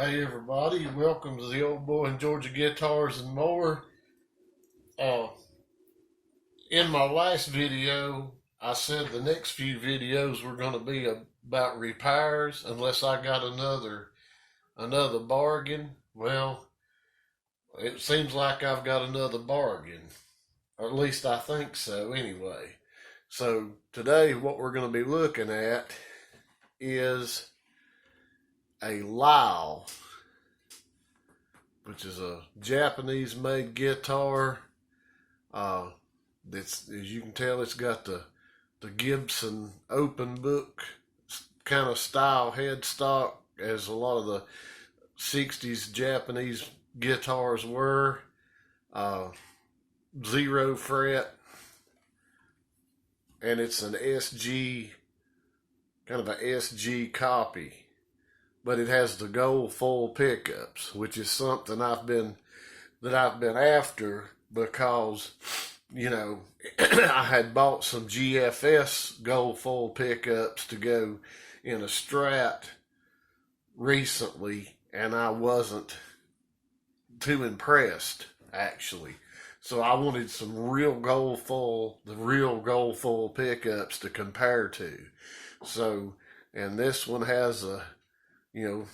Hey everybody, welcome to the Old Boy and Georgia Guitars and More. Uh, in my last video, I said the next few videos were going to be about repairs unless I got another bargain. Well, it seems like I've got another bargain, or at least I think so anyway. So today what we're going to be looking at is a Lyle, which is a Japanese-made guitar. It's, as you can tell, it's got the Gibson open book kind of style headstock, as a lot of the 60s Japanese guitars were. Zero fret, and it's an SG, kind of a SG copy. But it has the gold foil pickups, which is something I've been after, because, you know, I had bought some GFS gold foil pickups to go in a Strat recently, and I wasn't too impressed, actually. So I wanted some the real gold foil pickups to compare to. So, and this one has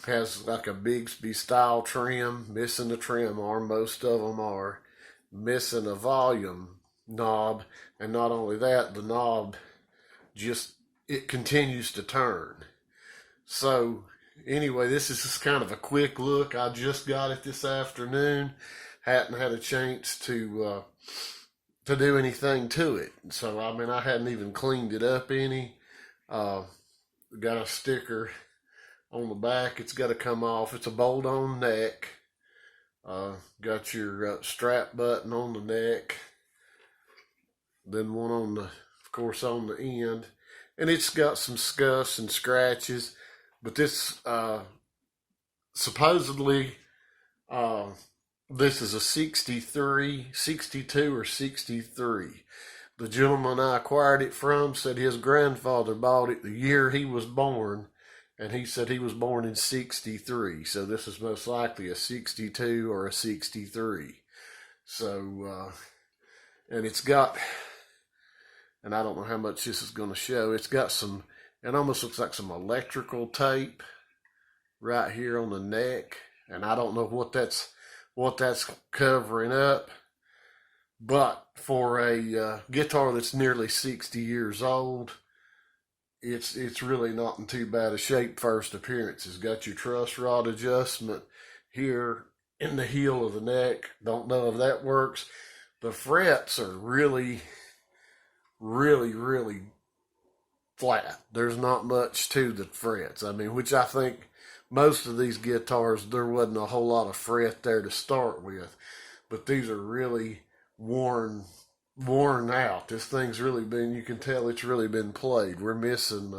has like a Bigsby style trim, missing the trim arm. Most of them are missing a volume knob, and not only that, the knob it continues to turn. So anyway, this is just kind of a quick look. I just got it this afternoon. Hadn't had a chance to do anything to it. So I mean, I hadn't even cleaned it up any. Got a sticker on the back. It's got to come off. It's a bolt-on neck. Got your strap button on the neck. Then one on the, of course, on the end. And it's got some scuffs and scratches. But this, supposedly, this is a 63, 62 or 63. The gentleman I acquired it from said his grandfather bought it the year he was born, and he said he was born in 63. So this is most likely a 62 or a 63. So, and it's got, and I don't know how much this is going to show, it's got some, it almost looks like some electrical tape right here on the neck. And I don't know what that's covering up. But for a guitar that's nearly 60 years old, it's really not in too bad a shape. First appearance. It's got your truss rod adjustment here in the heel of the neck. Don't know if that works. The frets are really, really, really flat. There's not much to the frets. I mean, which I think most of these guitars, there wasn't a whole lot of fret there to start with. But these are really worn out. This thing's really been, you can tell it's really been played. We're missing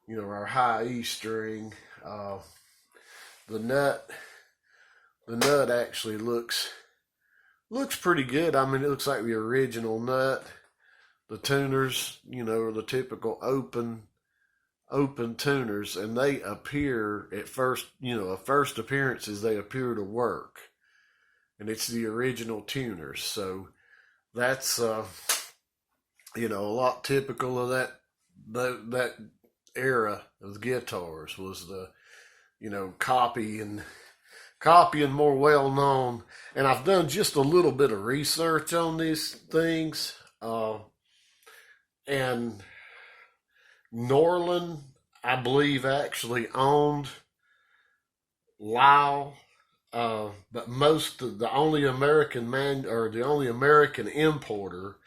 our high E string. The nut actually looks pretty good. I mean, it looks like the original nut. The tuners, are the typical open tuners, and they appear at first, first appearances, they appear to work. And it's the original tuners. So that's, a lot typical of that era of guitars, was the, copying more well known. And I've done just a little bit of research on these things. And Norland, I believe, actually owned Lyle. But the only American the only American importer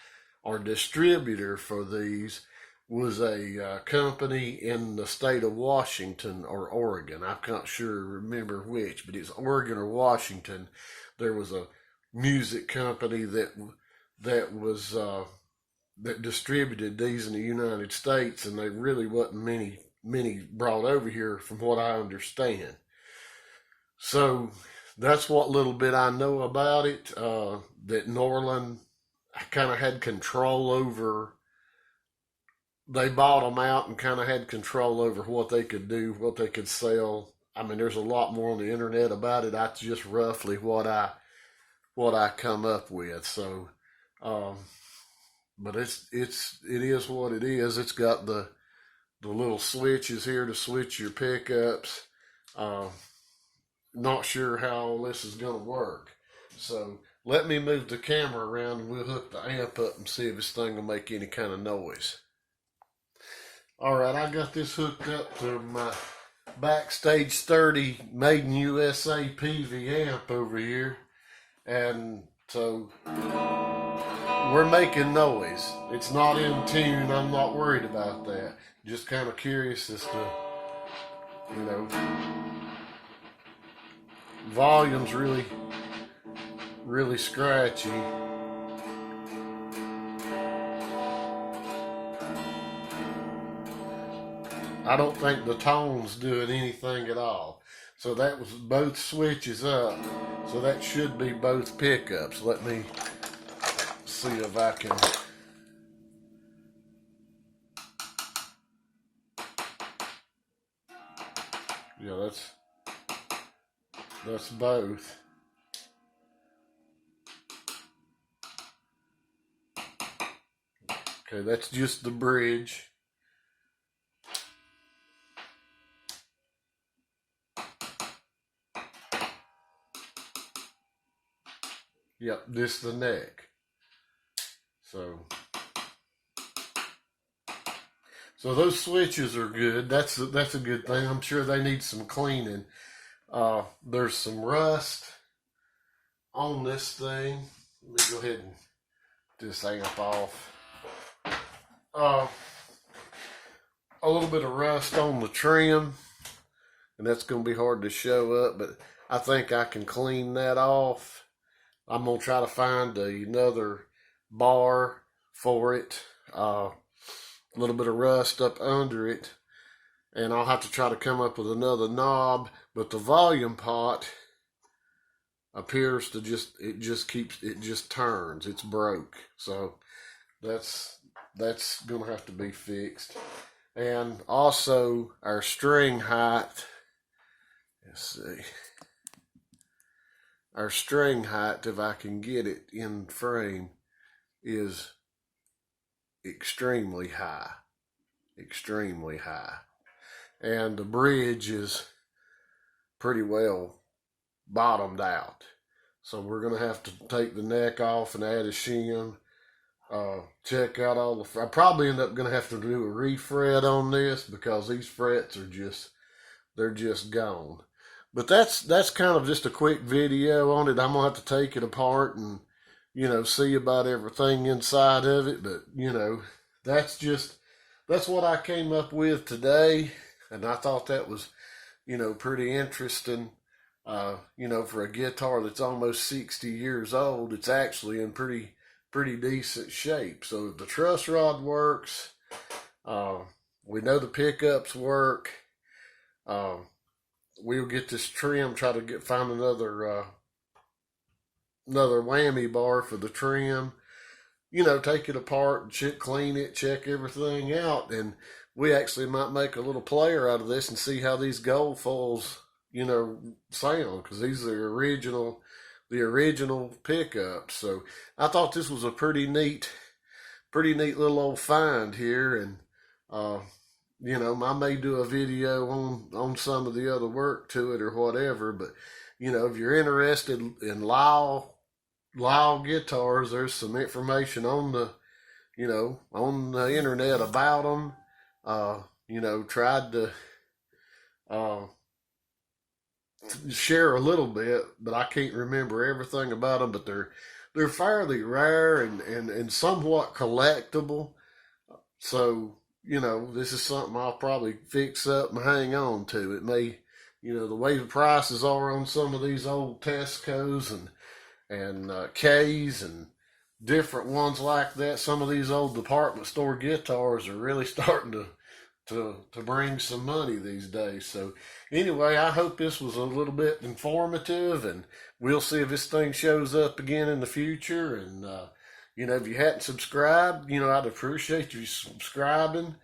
or distributor for these was a company in the state of Washington or Oregon. I can't remember which, but it's Oregon or Washington. There was a music company that distributed these in the United States, and there really wasn't many brought over here, from what I understand. So that's what little bit I know about it, that Norland kind of had control over. They bought them out and kind of had control over what they could do, what they could sell I mean, there's a lot more on the internet about it. That's just roughly what I come up with. So, um, but it is what it is. It's got the little switches here to switch your pickups. Uh, Not sure how all this is going to work. So let me move the camera around and we'll hook the amp up and see if this thing will make any kind of noise. All right, I got this hooked up to my Backstage 30 Made in USA PV amp over here. And so we're making noise. It's not in tune. I'm not worried about that. Just kind of curious as to, you know, volume's really scratchy. I don't think the tone's doing anything at all. So that was both switches up. So that should be both pickups. Let me see if I can. Yeah, that's both. Okay, that's just the bridge. Yep, this the neck. So those switches are good. That's a good thing. I'm sure they need some cleaning. There's some rust on this thing. Let me go ahead and this amp off. A little bit of rust on the trim, and that's going to be hard to show up, but I think I can clean that off. I'm going to try to find another bar for it. A little bit of rust up under it, and I'll have to try to come up with another knob, but the volume pot appears to just turns. It's broke. So that's going to have to be fixed. And also our string height, let's see. Our string height, if I can get it in frame, is extremely high. Extremely high. And the bridge is pretty well bottomed out. So we're going to have to take the neck off and add a shim. Check out all the... I probably end up going to have to do a refret on this because these frets are they're just gone. But that's kind of just a quick video on it. I'm going to have to take it apart and, see about everything inside of it. But, that's what I came up with today. And I thought that was, pretty interesting. For a guitar that's almost 60 years old, it's actually in pretty decent shape. So the truss rod works. We know the pickups work. We'll get this trim, try to find another whammy bar for the trim. Take it apart and clean it, check everything out, and we actually might make a little player out of this and see how these gold foils, sound, because these are the original pickups. So I thought this was a pretty neat little old find here, and I may do a video on some of the other work to it or whatever, but if you're interested in Lyle guitars, there's some information on the internet about them. Tried to share a little bit, but I can't remember everything about them. But they're fairly rare and somewhat collectible. So this is something I'll probably fix up and hang on to. It may, the way the prices are on some of these old Tesco's and K's and different ones like that. Some of these old department store guitars are really starting to bring some money these days. So anyway, I hope this was a little bit informative, and we'll see if this thing shows up again in the future. And if you hadn't subscribed, I'd appreciate you subscribing.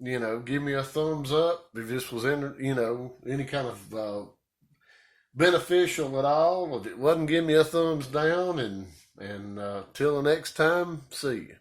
give me a thumbs up if this was any kind of beneficial at all. If it wasn't, give me a thumbs down. And till the next time, see you.